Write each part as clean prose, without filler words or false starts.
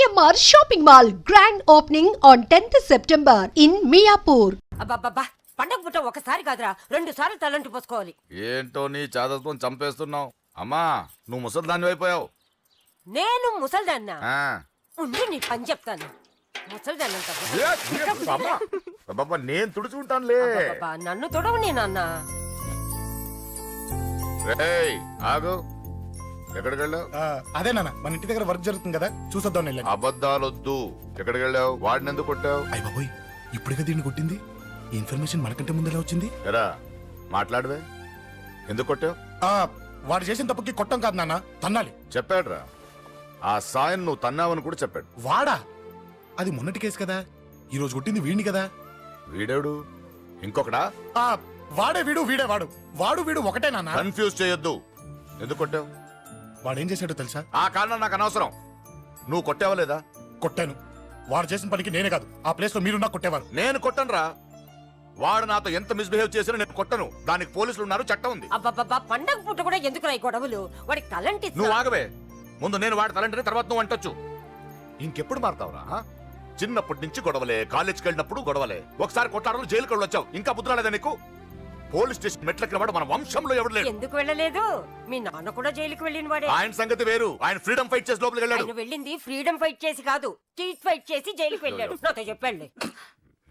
CMR shopping mall grand opening on 10th September in Miyapur. అబ్బబ్బబ్బా పండగ పుట్ట ఒకసారి కాదురా 2 సార్లు తలంటి పోసుకోవాలి. ఏంటో నీ చాదత్వం చంపేస్తున్నావు. అమ్మా నువ్వు ముసలిదాన్ని అయిపోయావు. నేను ముసల్దాన్నా ఉండి నీ పని చెప్తాను. ముసల్దాన్నంట నేను తుడుచుకుంటానులే. నన్ను తొడవు నీ నాన్న. ఆగు, ఎక్కడికి వెళ్ళావు? అదే నాన్న మన ఇంటి దగ్గర వర్క్ జరుగుతుంది కదా, చూసొద్దాం. అబద్ధాలొద్దు. ఎక్కడికి వెళ్ళావు? వాడిని ఎందుకు కొట్టావు? అయ్య బాబోయ్, ఇప్పుడుగా దీన్ని కొట్టింది. ఈ ఇన్ఫర్మేషన్ మనకంటే ముందు ఎలా వచ్చింది? ఎరా మాట్లాడవే, ఎందుకు కొట్టావు? వాడు చేసిన తప్పుకి కొట్టం కాదు నాన్న, తన్నాలి. చెప్పాడురా, ఆ సాయం నువ్వు తన్నావని కూడా చెప్పాడు. వాడా? అది మొన్నటి కేసు కదా, ఈ రోజు కొట్టింది వీడిని కదా. వీడేడు ఇంకొకడా? వాడే వీడు, వీడే వాడు. వాడు వీడు ఒకటే నాన్న. కన్ఫ్యూజ్ చేయొద్దు. ఎందుకు కొట్టావు? వాడేం చేశాడో తెలుసా? ఆ కారణం నాకు అనవసరం. నువ్వు కొట్టావా లేదా? కొట్టాను. వాడు చేసిన పనికి నేనే కాదు, ఆ ప్లేస్ లో మీరున్నా కొట్టేవారు. నేను కొట్టనురా. వాడు నాతో ఎంత మిస్బిహేవ్ చేసినా నేను కొట్టను. దానికి పోలీసులు ఉన్నారు, చట్టం ఉంది. అబ్బబ్బబ్బా పండగ పుట్ట కూడా ఎందుకు రాయి గొడవలు? వాడికి తలంటి. నువ్వు ఆగవే. ముందు నేను వాడి తలంటే తర్వాత నువ్వు అంటొచ్చు. ఇంకెప్పుడు మారుతావురా? చిన్నప్పటి నుంచి గొడవలే, కాలేజ్కి వెళ్ళినప్పుడు గొడవలే. ఒకసారి కొట్టాడలు జైలుకి వచ్చావు, ఇంకా బుద్ధి నీకు? పోలీస్ స్టేషన్ మెట్లకి వాడు మన వంశంలో ఎవరు లేడు. ఎందుకు వెళ్ళలేదు? మీ నాన్న కూడా జైలుకి వెళ్ళిన వాడే. ఆయన సంగతి వేరు. ఆయన ఫ్రీడమ్ ఫైట్ చేసి లోపలికి వెళ్ళాడు. ఆయన వెళ్ళింది ఫ్రీడమ్ ఫైట్ చేసి కాదు, స్ట్రీట్ ఫైట్ చేసి జైలుకి వెళ్ళాడు. నాతో చెప్పండి.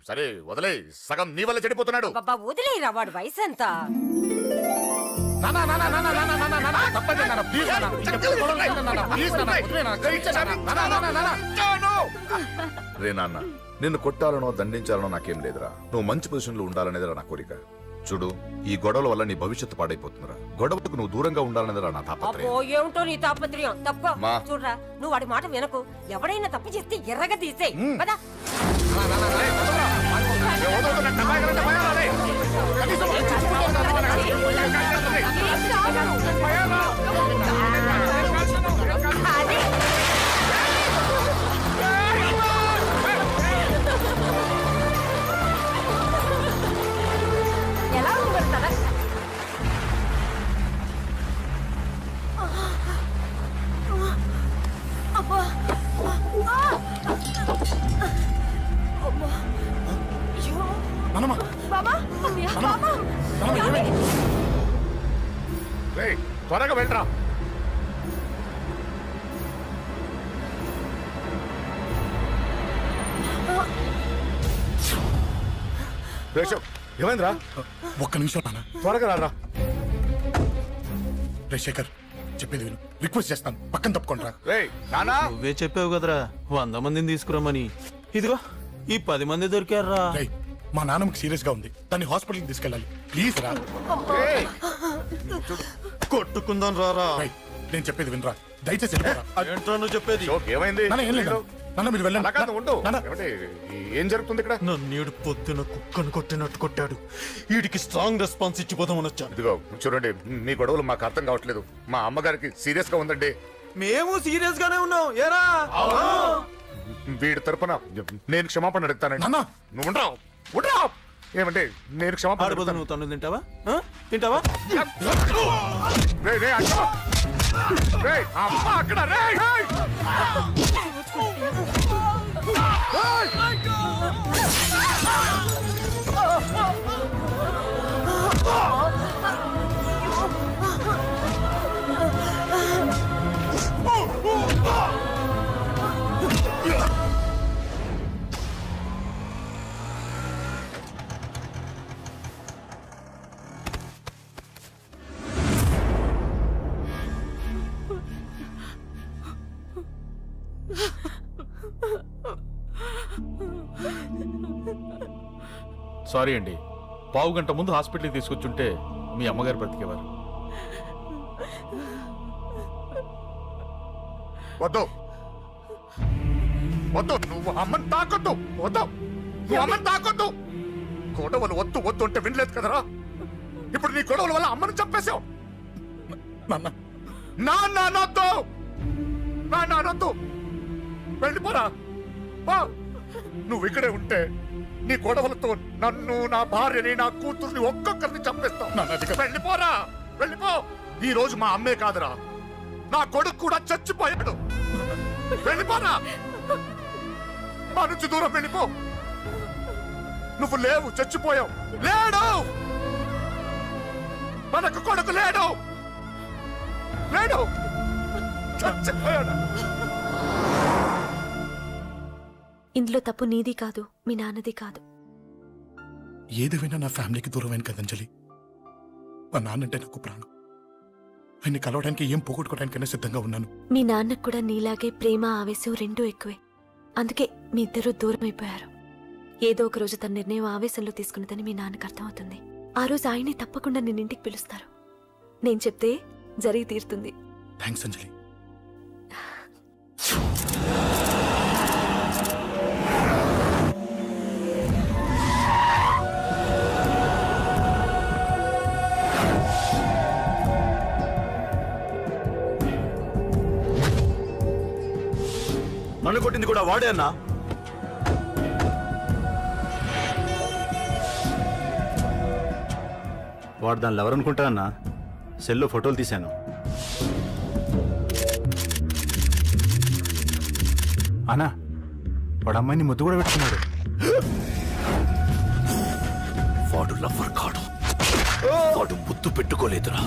సరే వదిలే, సగం నీ వల్ల చెడిపోతున్నాడు. బాబా వదిలేరా, వాడు వయసు ఎంత? రే నాన్న, నిన్ను కొట్టాలనో దండించాలనో నాకేం లేదురా. నువ్వు మంచి పొజిషన్ లో ఉండాలనేదిరా నా కోరిక. చూడు, ఈ గొడవల వల్ల నీ భవిష్యత్తు పాడైపోతుందిరా. గొడవకు నువ్వు దూరంగా ఉండాలనేదిరా నా తాపత్రయం. ఏమిటో నీ తాపత్రయం? తప్పుకో. చూడరా, నువ్వు వాడి మాట వినకు. ఎవడైనా తప్పు చేస్తే ఎర్రగా తీసేయ్ కదా. త్వరగా వెళ్ళరా. ఏమైందిరా? ఒక్క నిమిషం నాన్న, త్వరగా రారా. రే శేఖర్, చెప్పేది విను. రిక్వెస్ట్ చేస్తాను, పక్కన తప్పుకోండి రా. నువ్వే చెప్పావు కదరా 100 మందిని తీసుకురామని. ఇదిగో ఈ 10 మంది దొరికారా. మా నాన్నకి సీరియస్ గా ఉంది, దాన్ని హాస్పిటల్కి తీసుకెళ్ళాలి. ప్లీజ్ రా. కొట్టుకుందాం రారా. నేను చెప్పేది వినరా, దయచేసి ఏంట్రా నువ్వు చెప్పేది? ఏమైంది? నాన్న మీరు వెళ్ళండి. ఏం జరుగుతుంది ఇక్కడ? నన్ను పొద్దున కుక్కను కొట్టినట్టు కొట్టాడు. వీడికి స్ట్రాంగ్ రెస్పాన్స్ ఇచ్చిపోదామని వచ్చాను. ఇదిగో చూడండి, మీ గొడవలు మాకు అర్థం కావట్లేదు. మా అమ్మగారికి సీరియస్ గా ఉందండి. మేము సీరియస్ గానే ఉన్నాం. ఏరా వీడి తరపున నేను క్షమాపణ అడుగుతానండి. నువ్వు ఉండరావు. ఏమంటే నేను క్షమాపణ. నువ్వు తను తింటావా? తింటావా? అక్కడ సారీ అండి, పావు గంట ముందు హాస్పిటల్కి తీసుకొచ్చుంటే మీ అమ్మగారు బ్రతికేవారు. వద్దు వద్దు, నువ్వు అమ్మని తాకొద్దు. వద్దు, నువ్వు అమ్మని తాకొద్దు. గొడవలు వద్దు వద్దు అంటే వినలేదు కదరా. ఇప్పుడు నీ గొడవల వల్ల అమ్మని చంపేశావు. నాన్నొద్దు, వెళ్ళిపోరా. నువ్వు ఇక్కడే ఉంటే నీ గొడవలతో నన్ను, నా భార్యని, నా కూతుర్ని ఒక్కొక్కరిని చంపేస్తావు. వెళ్ళిపోరా, వెళ్ళిపో. ఈ రోజు మా అమ్మే కాదురా, నా కొడుకు కూడా చచ్చిపోయాడు. వెళ్ళిపోరా. మా నుంచి దూరం వెళ్ళిపో. నువ్వు లేవు, చచ్చిపోయావు. లేడు, మనకు కొడుకు లేడు, లేడు, చచ్చిపోయాడు. ఇందులో తప్పు నీది కాదు, మీ నాన్నది కాదు. ఏదేమైనా నా ఫ్యామిలీకి దూరమైన కదా అంజలి. మా నాన్నంటే నాకు ప్రాణం. ఆయన్ని కలవడానికి ఏం పోగొట్టుకోవడానికైనా సిద్ధంగా ఉన్నాను. మీ నాన్నకు కూడా నీలాగే ప్రేమ ఆవేశం రెండూ ఎక్కువే. అందుకే మీ ఇద్దరూ దూరం అయిపోయారు. ఏదో ఒక రోజు తన నిర్ణయం ఆవేశంలో తీసుకున్నదని మీ నాన్నకు అర్థమవుతుంది. ఆ రోజు ఆయనే తప్పకుండా నిన్నింటికి పిలుస్తారు. నేను చెప్తే జరిగి తీరుతుంది. థ్యాంక్స్ అంజలి. నన్ను కొట్టింది కూడా వాడే అన్నా. వాడు దానిలో ఎవరనుకుంటా అన్నా, సెల్లో ఫోటోలు తీశాను. అన్నా వాడు అమ్మాయిని ముద్దు కూడా పెట్టుకున్నాడు. వాడు లవ్వర్ కాడు, వాడు ముద్దు పెట్టుకోలేదురా.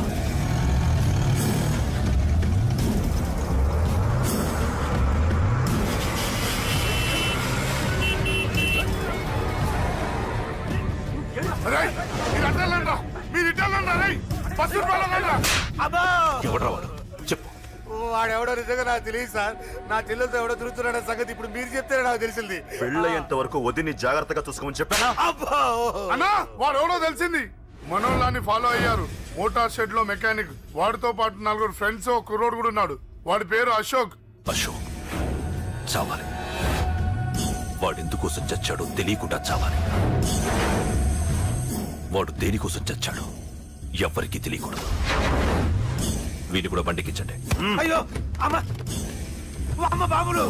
ఎవడ్రా వాడు? చెప్పు. వాడెవడో నిజంగా నాకు తెలియదు సార్. నా చెల్లెలతో ఎవడో తిరుగుతున్నాడన్న సంగతి ఇప్పుడు మీరు చెప్తే నాకు తెలిసింది. పెళ్ళయ్యేంత వరకు వదిని జాగ్రత్తగా చూసుకోమని చెప్పానా? అన్నా వాడెవడో తెలిసింది. మనోళ్ళని ఫాలో అయ్యారు. మోటార్ షెడ్ లో మెకానిక్. వాడితో పాటు 4 ఫ్రెండ్స్, ఒక కుర్రోడు కూడా ఉన్నాడు. వాడి పేరు అశోక్. అశోక్ చావాలి. వాడెందుకోసం చచ్చాడో తెలియకుండా చావాలి. వాడు దేనికోసం చచ్చాడో ఎవ్వరికీ తెలియకూడదు. వీళ్ళు కూడా బండికించండి. అయ్యో అమ్మ, అమ్మ బాబులు.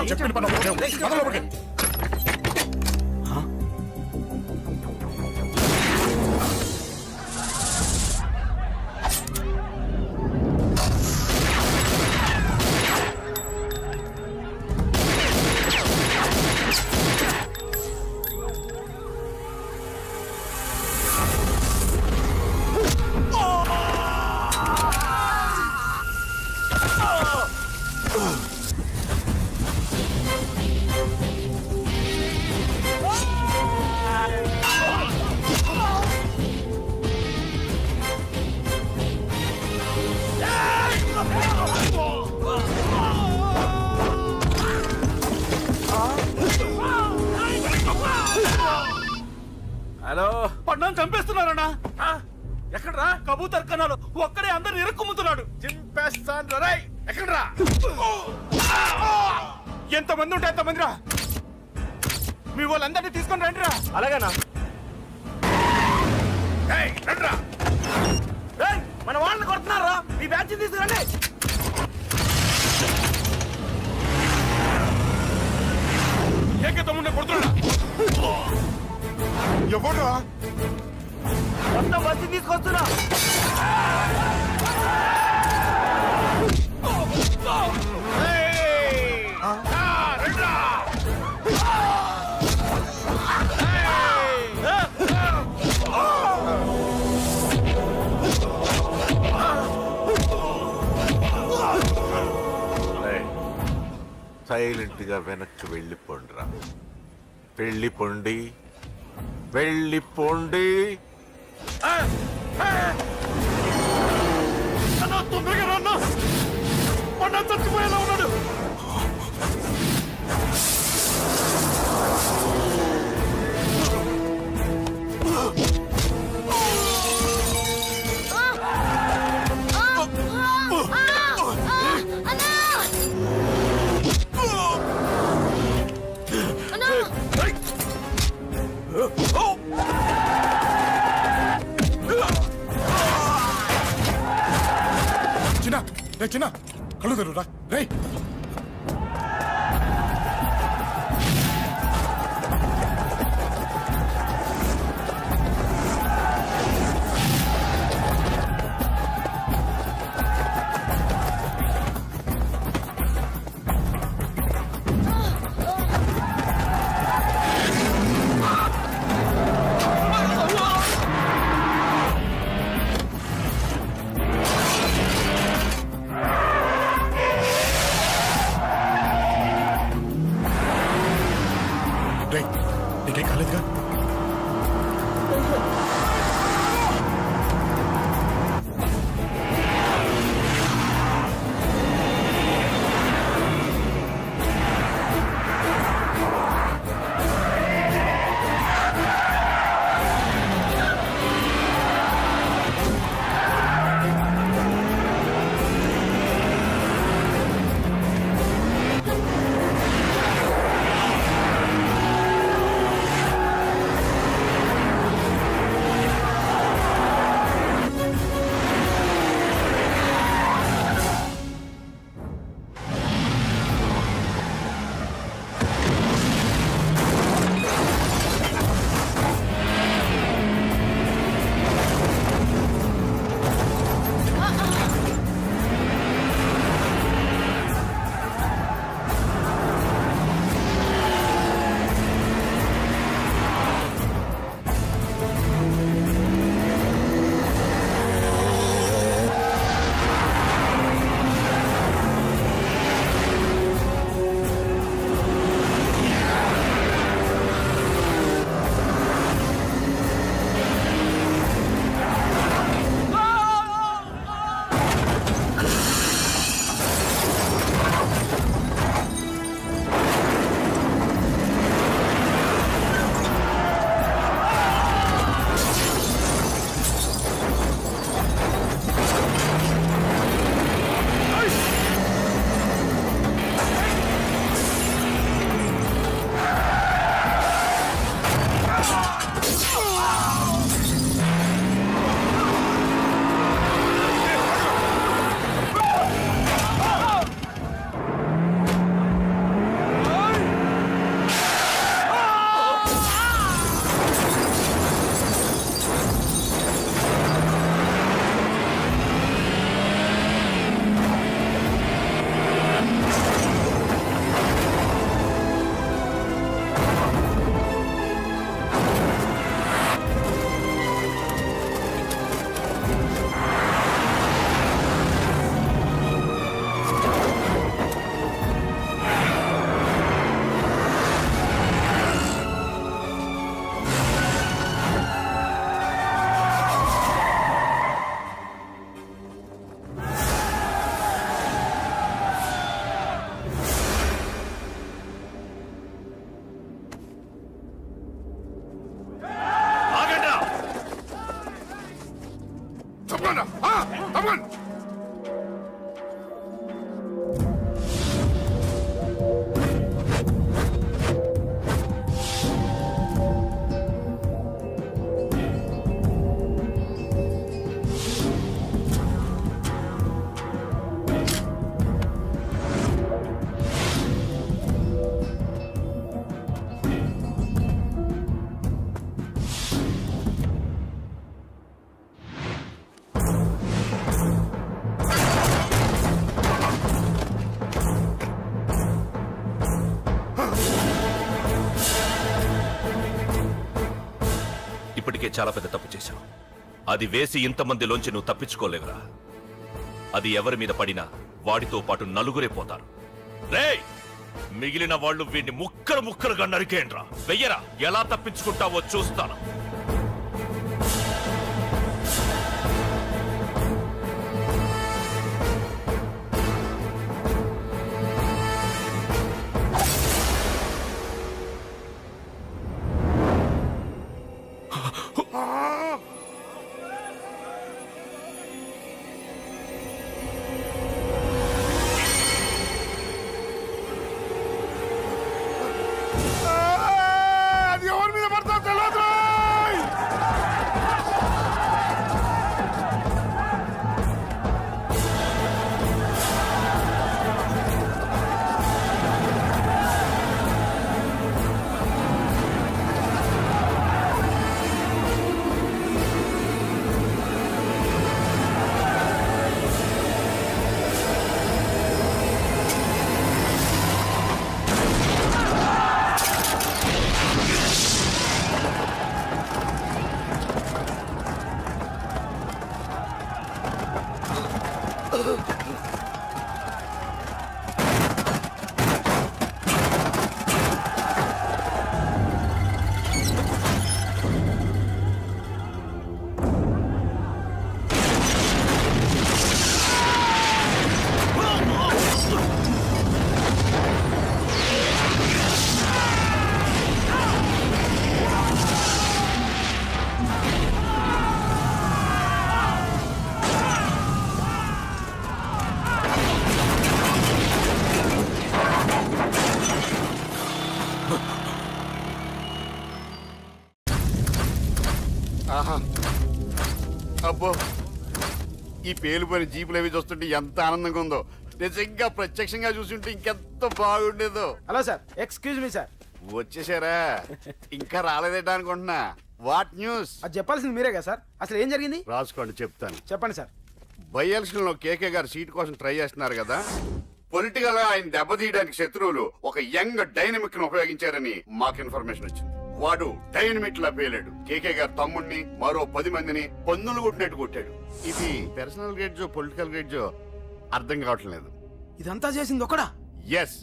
చెప్పిన పని ఒకటే. మొదలు ఒకటి. హలో, పడ్డాను చంపేస్తున్నారన్నా. ఎక్కడ్రా కబూతర్ కన్నాలు? ఒక్కడే అందరు ఇరుక్కుముతున్నాడు. చింపేస్తాను రా. ఎక్కడ్రా? ఎంతమంది ఉంటే ఎంతమంది రా. మీ వాళ్ళందరినీ తీసుకొని రండి రా. అలాగేనా? మన వాళ్ళని కొడుతున్నారా? మీ బ్యాచ్ తీసుకురండి. ఏకే తమ్ముడిని కొడుతున్నా. ఎవడ్రా? మొత్తం వచ్చి తీసుకొస్తున్నా. సైలెంట్ గా వెనక్కి వెళ్ళిపోండిరా. వెళ్ళిపోండి, వెళ్ళిపోండి. తొందరగా పండు చచ్చిపోయేలా ఉన్నాడు. చిన్న కళ్ళు తెరురా రే. నీకేం కాలేదుగా? ఇప్పటికే చాలా పెద్ద తప్పు చేశావు. అది వేసి ఇంతమందిలోంచి నువ్వు తప్పించుకోలేవురా. అది ఎవరి మీద పడినా వాడితో పాటు నలుగురే పోతారు. రేయ్, మిగిలిన వాళ్ళు వీడిని ముక్కలు ముక్కలుగా నరికేయండ్రా. వెయ్యరా, ఎలా తప్పించుకుంటావో చూస్తాను. అబ్బో ఈ పేలిపోయిన జీపులు అవి చూస్తుంటే ఎంత ఆనందంగా ఉందో. నిజంగా ప్రత్యక్షంగా చూస్తుంటే ఇంకెంత బాగుండేదో. Hello sir, excuse me sir. వచ్చేసారా? ఇంకా రాలేదేటా అనుకుంటున్నా. What news? అది చెప్పాల్సింది మీరే కదా సార్. అసలు ఏం జరిగింది? రాసుకోండి, చెప్తాను. చెప్పండి సార్. బై ఎలక్షన్ లో కేకే గారు సీట్ కోసం ట్రై చేస్తున్నారు కదా. పొలిటికల్ గా ఆయన దెబ్బతీయడానికి శత్రువులు ఒక యంగ్ డైనమిక్ ను ఉపయోగించారని మాకు ఇన్ఫర్మేషన్ వచ్చింది. వాడు డైనమిక్ లా పేలాడు. కేకే గారు తమ్ముడిని మరో 10 మందిని పన్నులు కొట్టినట్టు కొట్టాడు. ఇది పర్సనల్ గ్రేడ్జో పొలిటికల్ గ్రేడ్జో అర్థం కావట్లేదు. ఇదంతా చేసింది ఒకడా? ఎస్,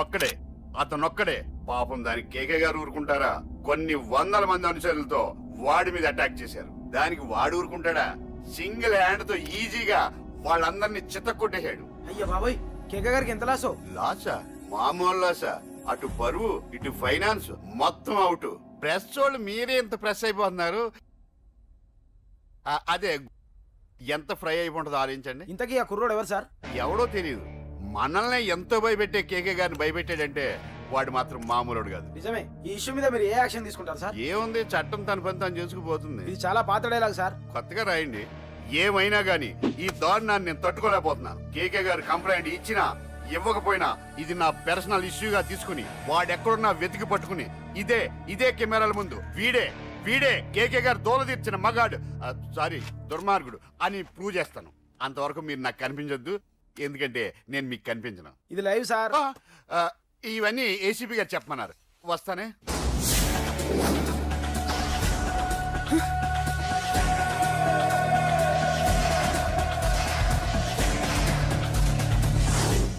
ఒక్కడే, అతనొక్కడే. పాపం దానికి కేకే గారు ఊరుకుంటారా? కొన్ని వందల మంది అనుచరులతో వాడి మీద అటాక్ చేశారు. దానికి వాడు ఊరుకుంటాడా? సింగిల్ హ్యాండ్ తో ఈజీగా వాళ్ళందరినీ చిత్తకొట్టేశాడు. అయ్యా బాబాయ్, కేక గారికి ఎంత లాసో? లాసా? మామూలు లాసా? అటు బరువు ఇటు ఫైనాన్స్ మొత్తం అవుట్. ప్రెస్ వాళ్ళు మీరే ఎంత ప్రెస్ అయిపోతున్నారు. అదే ఎంత ఫ్రై అయిపోతుందో ఆలోచించండి. ఇంతకీ ఆ కుర్రోడు ఎవరు సార్? ఎవడో తెలియదు. మనల్ని ఎంతో భయపెట్టే కేకే గారిని భయపెట్టాడంటే వాడు మాత్రం మామూలుడు కాదు. నిజమే. ఈ ఇష్యూ మీద మీరు ఏ యాక్షన్ తీసుకుంటారు సార్? ఏముంది, చట్టం తన పని తను చేసుకుపోతుంది. ఇది చాలా పాత డైలాగ్ సార్. కొత్తగా రాయండి. ఏమైనా గాని ఈ దారుణాన్ని నేను తట్టుకోలేకపోతున్నాను. కేకే గారు కంప్లైంట్ ఇచ్చినా ఇవ్వకపోయినా ఇది నా పర్సనల్ ఇష్యూగా తీసుకుని వాడెక్కడున్నా వెతికి పట్టుకుని ఇదే కెమెరాల ముందు వీడే కేకే గారు దోల తీర్చిన మగాడు, సారీ దుర్మార్గుడు అని ప్రూవ్ చేస్తాను. అంతవరకు మీరు నాకు కనిపించొద్దు, ఎందుకంటే నేను మీకు కనిపించను. ఇది లైవ్ సార్. ఇవన్నీ ఏసీపీ గారు చెప్పమన్నారు. వస్తానే.